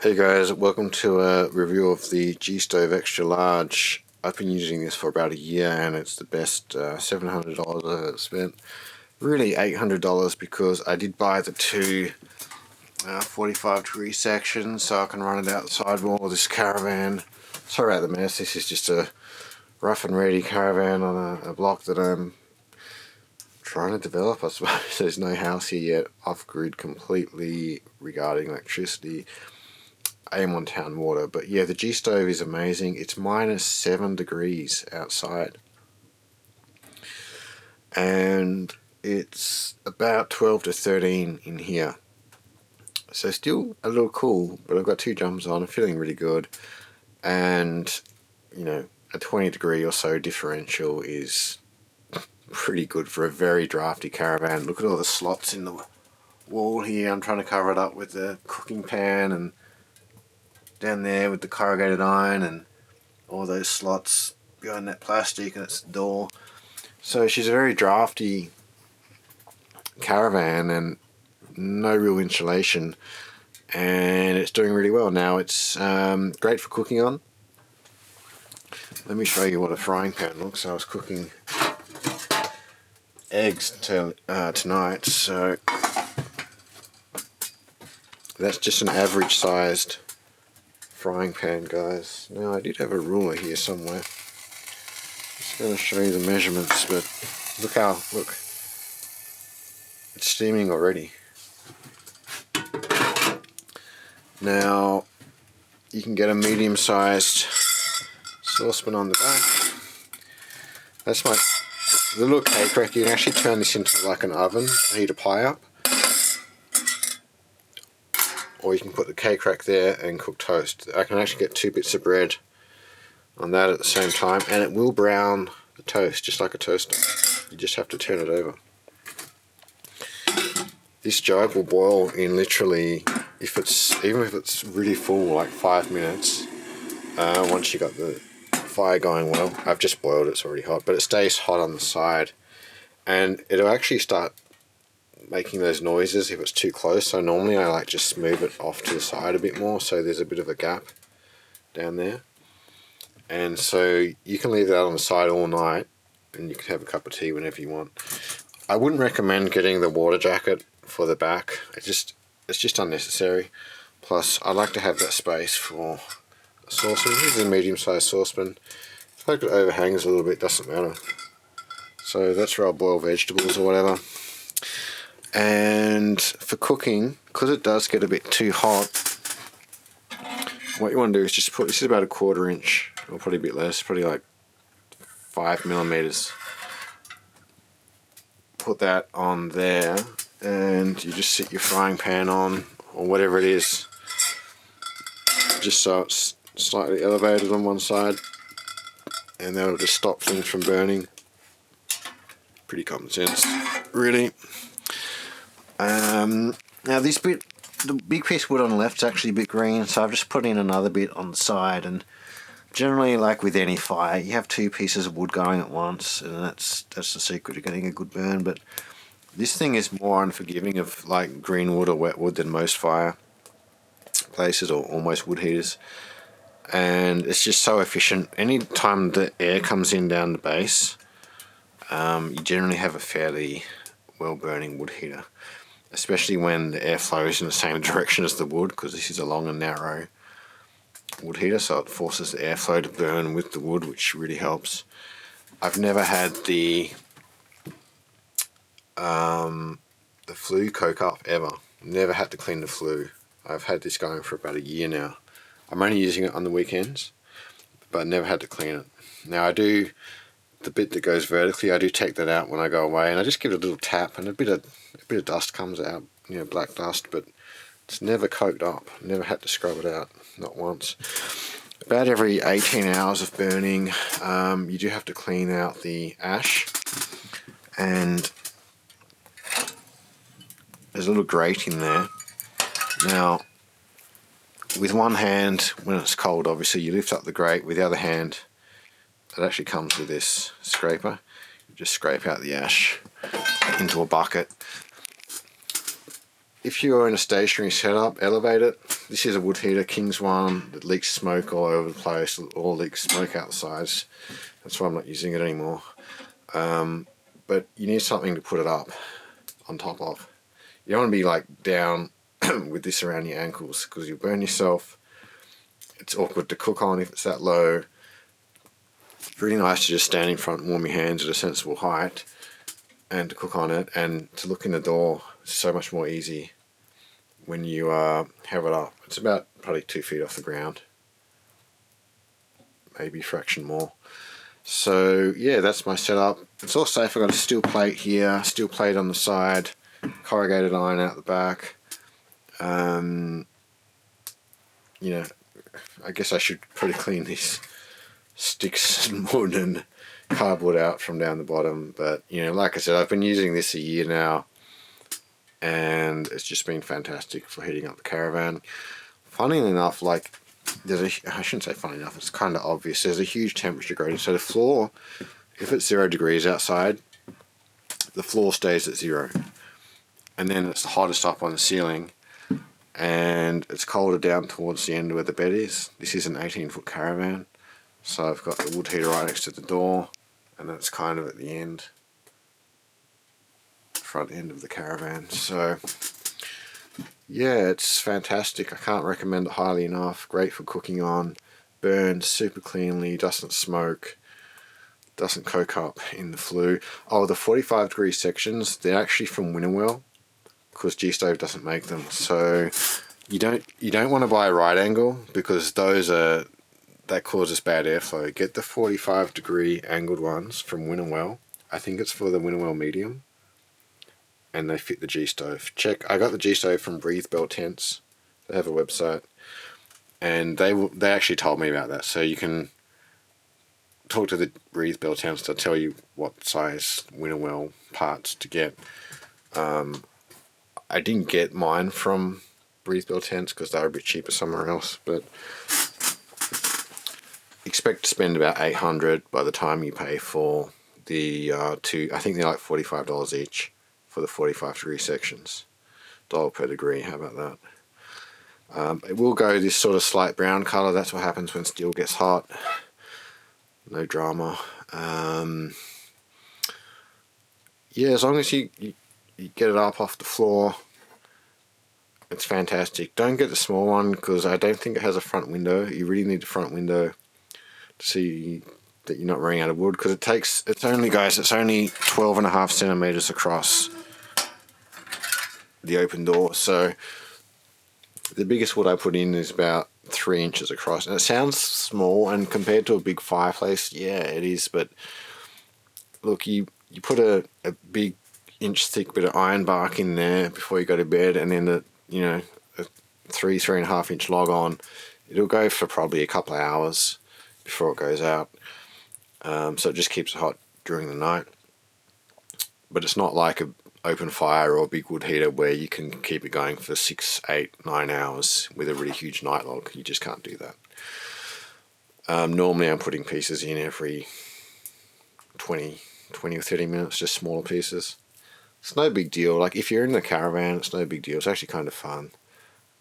Hey guys, welcome to a review of the GStove Extra Large. I've been using this for about a year and it's the best $700 I've ever spent. Really $800 because I did buy the two 45-degree sections so I can run it out the sidewall of this caravan. Sorry about the mess, this is just a rough and ready caravan on a block that I'm trying to develop, I suppose. There's no house here yet, off-grid completely regarding electricity. I am on town water, but yeah, the GStove is amazing. It's -7 degrees outside and it's about 12 to 13 in here, so still a little cool, but I've got two jumpers on. I'm feeling really good, and you know, a 20 degree or so differential is pretty good for a very drafty caravan. Look at all the slots in the wall here. I'm trying to cover it up with the cooking pan, and down there with the corrugated iron, and all those slots behind that plastic, and it's the door. So she's a very drafty caravan and no real insulation, and it's doing really well. Now it's great for cooking on. Let me show you what a frying pan looks. I was cooking eggs tonight, so that's just an average sized frying pan, guys. Now I did have a ruler here somewhere. Just going to show you the measurements, but look, it's steaming already. Now you can get a medium sized saucepan on the back. That's the little cake rack. You can actually turn this into like an oven to heat a pie up, or you can put the cake rack there and cook toast. I can actually get 2 bits of bread on that at the same time, and it will brown the toast just like a toaster. You just have to turn it over. This jug will boil in literally, even if it's really full, like 5 minutes. Once you got the fire going well. I've just boiled it, it's already hot, but it stays hot on the side, and it'll actually start making those noises if it's too close. So normally I like just move it off to the side a bit more so there's a bit of a gap down there, and so you can leave that on the side all night and you can have a cup of tea whenever you want. I wouldn't recommend getting the water jacket for the back. It's just unnecessary. Plus I like to have that space for a saucepan. This is a medium sized saucepan. If it overhangs a little bit, doesn't matter. So that's where I'll boil vegetables or whatever. And for cooking, because it does get a bit too hot, what you want to do is just put, this is about 1/4 inch, or probably a bit less, probably like 5 millimeters. Put that on there, and you just sit your frying pan on, or whatever it is, just so it's slightly elevated on one side, and that'll just stop things from burning. Pretty common sense, really. Now this bit, the big piece of wood on the left is actually a bit green, so I've just put in another bit on the side. And generally, like with any fire, you have 2 pieces of wood going at once, and that's the secret of getting a good burn. But this thing is more unforgiving of like green wood or wet wood than most fire places, or almost wood heaters, and it's just so efficient. Any time the air comes in down the base, you generally have a fairly well burning wood heater, especially when the air flows in the same direction as the wood, because this is a long and narrow wood heater, so it forces the airflow to burn with the wood, which really helps. I've never had the flue coke up ever. Never had to clean the flue. I've had this going for about a year now. I'm only using it on the weekends, but never had to clean it. Now I do, the bit that goes vertically, I do take that out when I go away, and I just give it a little tap, and a bit of dust comes out, you know, black dust, but it's never coked up. Never had to scrub it out, not once. About every 18 hours of burning, you do have to clean out the ash, and there's a little grate in there. Now, with one hand, when it's cold, obviously, you lift up the grate. With the other hand, it actually comes with this scraper. You just scrape out the ash into a bucket. if you're in a stationary setup, elevate it. This is a wood heater, King's one, that leaks smoke all over the place, or leaks smoke out the sides. That's why I'm not using it anymore. But you need something to put it up on top of. You don't want to be like down with this around your ankles, because you'll burn yourself. It's awkward to cook on if it's that low. It's really nice to just stand in front and warm your hands at a sensible height and to cook on it, and to look in the door. It's so much more easy when you have it up. It's about probably 2 feet off the ground, maybe a fraction more. So yeah, that's my setup. It's all safe. I've got a steel plate here, steel plate on the side, corrugated iron out the back. You know, I guess I should probably clean these sticks and wood and cardboard out from down the bottom, but you know, like I said, I've been using this a year now, and it's just been fantastic for heating up the caravan. Funnily enough, like, I shouldn't say funny enough, it's kind of obvious, there's a huge temperature gradient. So the floor, if it's 0 degrees outside, the floor stays at 0, and then it's the hottest up on the ceiling, and it's colder down towards the end where the bed is. This is an 18-foot caravan, so I've got the wood heater right next to the door, and that's kind of at the end, front end of the caravan. So yeah, it's fantastic. I can't recommend it highly enough. Great for cooking on, burns super cleanly, doesn't smoke, doesn't coke up in the flue. Oh, the 45-degree sections, they're actually from Winnerwell, because GStove doesn't make them. So you don't want to buy a right angle, because that causes bad airflow. Get the 45-degree angled ones from Winnerwell. I think it's for the Winnerwell medium, and they fit the GStove. I got the GStove from Breathe Bell Tents. They have a website, and they actually told me about that. So you can talk to the Breathe Bell Tents. They'll tell you what size Winnerwell parts to get. I didn't get mine from Breathe Bell Tents because they were a bit cheaper somewhere else, but expect to spend about $800 by the time you pay for the two. I think they're like $45 each for the 45-degree sections. $1 per degree. How about that? It will go this sort of slight brown color. That's what happens when steel gets hot. No drama. Yeah, as long as you get it up off the floor, it's fantastic. Don't get the small one, because I don't think it has a front window. You really need a front window to see that you're not running out of wood, because it's only 12.5 centimeters across the open door. So the biggest wood I put in is about 3 inches across, and it sounds small, and compared to a big fireplace, yeah, it is. But look, you put a big inch thick bit of iron bark in there before you go to bed, and then a 3.5 inch log on. It'll go for probably a couple of hours before it goes out. So it just keeps it hot during the night. But it's not like an open fire or a big wood heater where you can keep it going for 6, 8, 9 hours with a really huge night log. You just can't do that. Normally I'm putting pieces in every 20 or 30 minutes, just smaller pieces. It's no big deal. Like, if you're in the caravan, it's no big deal. It's actually kind of fun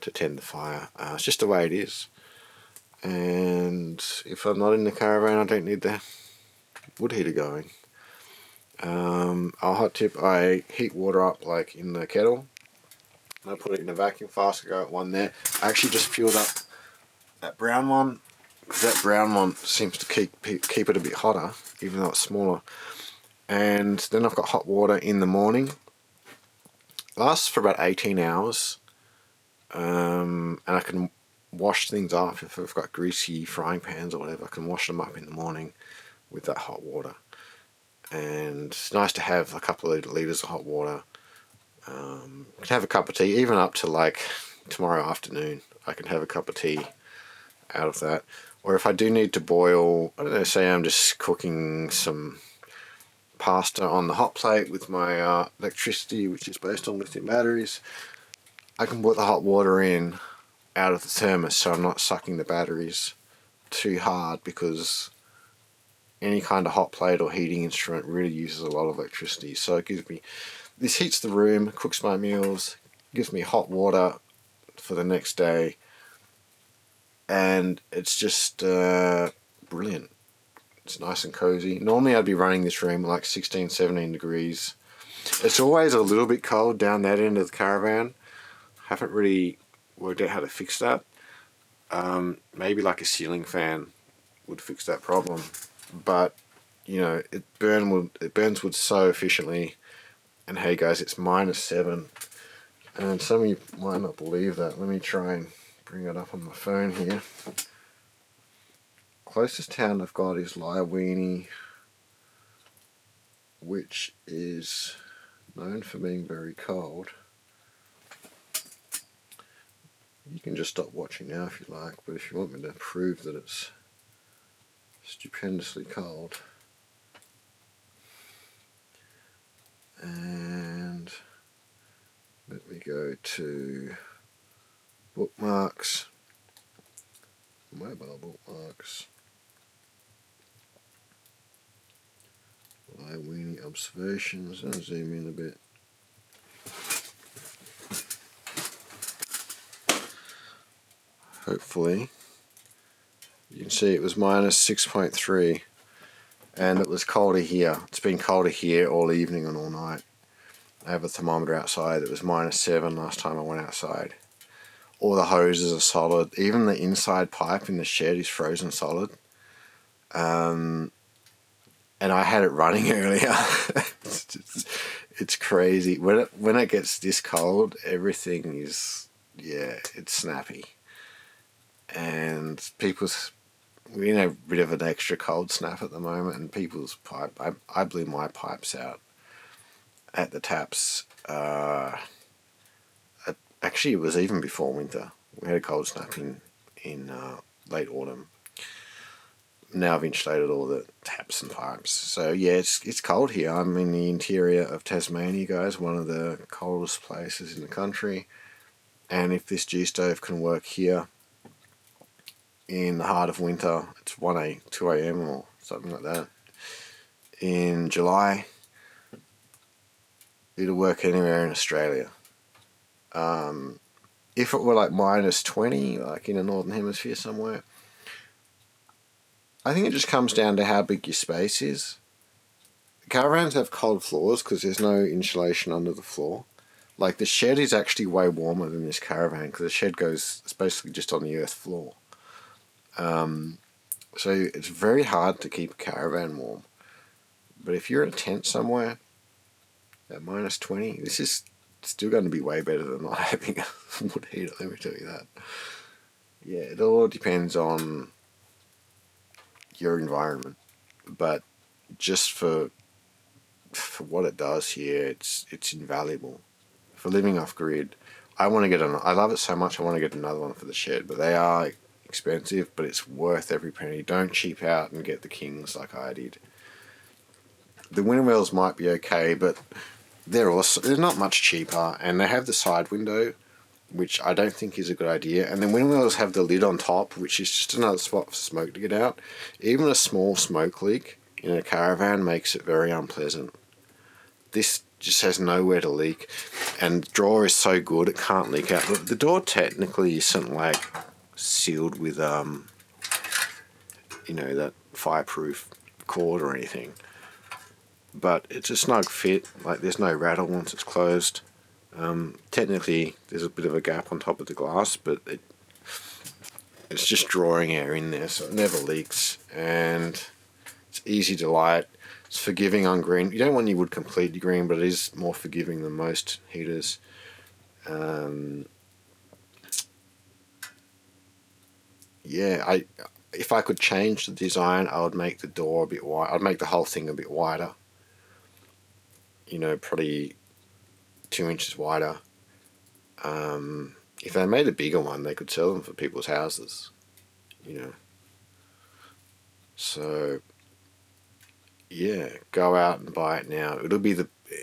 to tend the fire. It's just the way it is. And if I'm not in the caravan, I don't need the wood heater going. I'll hot tip, I heat water up like in the kettle. I put it in a vacuum flask. I got one there. I actually just filled up that brown one, because that brown one seems to keep it a bit hotter, even though it's smaller. And then I've got hot water in the morning. Lasts for about 18 hours. And I can wash things off. If I've got greasy frying pans or whatever, I can wash them up in the morning with that hot water. And it's nice to have a couple of litres of hot water. You can have a cup of tea, even up to like tomorrow afternoon. I can have a cup of tea out of that. Or if I do need to boil, I don't know, say I'm just cooking some pasta on the hot plate with my electricity, which is based on lithium batteries, I can put the hot water in out of the thermos, so I'm not sucking the batteries too hard, because any kind of hot plate or heating instrument really uses a lot of electricity. So it gives me, this heats the room, cooks my meals, gives me hot water for the next day, and it's just brilliant. It's nice and cozy. Normally I'd be running this room like 16, 17 degrees. It's always a little bit cold down that end of the caravan. Haven't really worked out how to fix that. Maybe like a ceiling fan would fix that problem. But, you know, it burns wood so efficiently. And hey guys, it's -7. And some of you might not believe that. Let me try and bring it up on my phone here. Closest town I've got is Liaweenie, which is known for being very cold. You can just stop watching now if you like, but if you want me to prove that it's stupendously cold. And let me go to bookmarks, mobile bookmarks, Liaweenie observations. I'll zoom in a bit. Hopefully you can see it was -6.3, and it was colder here. It's been colder here all evening and all night. I have a thermometer outside. It was -7 last time I went outside. All the hoses are solid. Even the inside pipe in the shed is frozen solid. And I had it running earlier. It's crazy. When it gets this cold, everything is, it's snappy. And we're in a bit of an extra cold snap at the moment, and people's pipe, I blew my pipes out at the taps. Actually, it was even before winter. We had a cold snap in late autumn. Now I've insulated all the taps and pipes. So yeah, it's cold here. I'm in the interior of Tasmania, guys, one of the coldest places in the country. And if this GStove can work here in the heart of winter, it's 2 a.m. or something like that, in July, it'll work anywhere in Australia. If it were like -20, like in the Northern Hemisphere somewhere, I think it just comes down to how big your space is. Caravans have cold floors because there's no insulation under the floor. Like the shed is actually way warmer than this caravan because the shed it's basically just on the earth floor. So it's very hard to keep a caravan warm. But if you're in a tent somewhere at -20, this is still going to be way better than not having a wood heater, let me tell you that. Yeah, it all depends on your environment. But just for what it does here, it's invaluable. For living off grid, I love it so much I want to get another one for the shed, but they are expensive, but it's worth every penny. Don't cheap out and get the Kings like I did. The Winnerwells might be okay, but they're not much cheaper, and they have the side window, which I don't think is a good idea. And the Winnerwells have the lid on top, which is just another spot for smoke to get out. Even a small smoke leak in a caravan makes it very unpleasant. This just has nowhere to leak, and the drawer is so good it can't leak out. But the door technically isn't like sealed with that fireproof cord or anything, but it's a snug fit. Like there's no rattle once it's closed. Technically there's a bit of a gap on top of the glass, but it's just drawing air in there, so it never leaks, and it's easy to light. It's forgiving on green. You don't want your wood completely green, but it is more forgiving than most heaters. If I could change the design, I would make the door a bit wide. I'd make the whole thing a bit wider. Probably 2 inches wider. If they made a bigger one, they could sell them for people's houses. So yeah, go out and buy it now.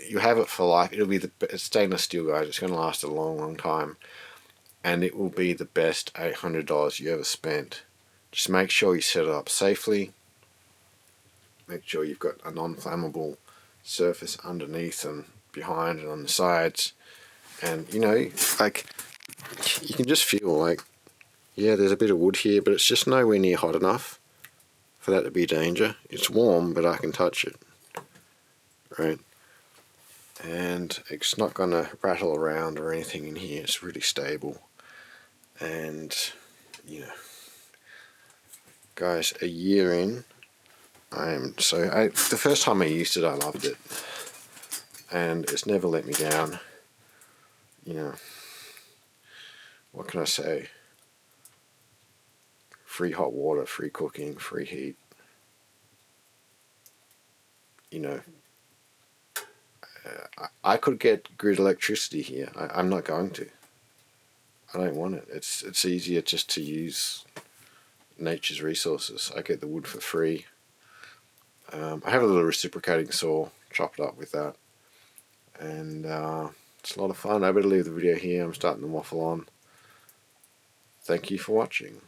You have it for life. It's stainless steel, guys. It's going to last a long, long time, and it will be the best $800 you ever spent. Just make sure you set it up safely. Make sure you've got a non-flammable surface underneath and behind and on the sides. And you know, like, you can just feel like, yeah, there's a bit of wood here, but it's just nowhere near hot enough for that to be danger. It's warm, but I can touch it, right? And it's not going to rattle around or anything in here. It's really stable. And, you know, guys, a year in, the first time I used it, I loved it. And it's never let me down. You know, what can I say? Free hot water, free cooking, free heat. You know, I could get grid electricity here. I'm not going to. I don't want it. It's easier just to use nature's resources. I get the wood for free. I have a little reciprocating saw, chop it up with that. And it's a lot of fun. I better leave the video here. I'm starting to waffle on. Thank you for watching.